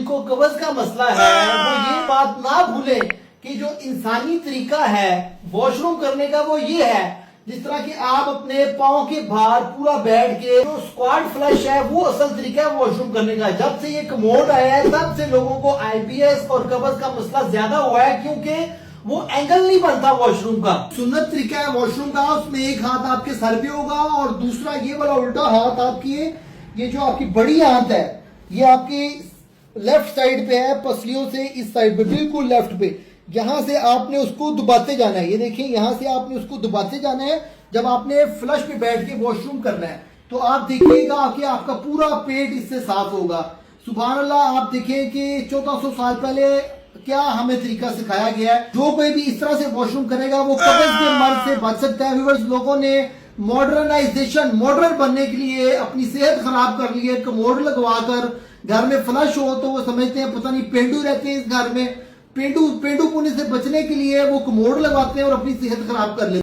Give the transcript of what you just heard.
کو قبض کا مسئلہ ہے وہ یہ بات نہ بھولے کہ جو انسانی طریقہ ہے واش روم کرنے کا وہ یہ ہے جس طرح کہ آپ اپنے پاؤں کے بھار پورا بیٹھ کے جو اسکواٹ فلش ہے وہ اصل طریقہ ہے واش روم کرنے کا. جب سے یہ کموڈ آیا ہے تب سے لوگوں کو آئی بی ایس اور قبض کا مسئلہ زیادہ ہوا ہے کیونکہ وہ اینگل نہیں بنتا واش روم کا. سنت طریقہ ہے واش روم کا, اس میں ایک ہاتھ آپ کے سر پہ ہوگا اور دوسرا یہ والا الٹا ہاتھ آپ کی یہ جو آپ کی بڑی ہاتھ ہے یہ آپ کی لیفٹ سائڈ پہ ہے, پسلیوں سے اس سائڈ پہ بالکل لیفٹ پہ. یہاں سے آپ نے اس کو دباتے جانا ہے, یہ دیکھیں یہاں سے آپ نے اس کو دباتے جانا ہے. جب آپ نے فلش پہ بیٹھ کے واش روم کرنا ہے تو آپ دیکھیے گا کہ آپ کا پورا پیٹ اس سے صاف ہوگا. سبحان اللہ, آپ دیکھیں کہ 1400 سال پہلے کیا ہمیں طریقہ سکھایا گیا ہے. جو کوئی بھی اس طرح سے واش روم کرے گا وہ قبض کے مرض سے بچ سکتا ہے. ویورز, لوگوں نے ماڈرنائزیشن ماڈرن بننے کے لیے اپنی صحت خراب کر لی ہے. کموڈ لگوا کر گھر میں فلش ہو تو وہ سمجھتے ہیں پتہ نہیں پینڈو رہتے ہیں اس گھر میں. پینڈو پونے سے بچنے کے لیے وہ کموڈ لگواتے ہیں اور اپنی صحت خراب کر لیتے ہیں.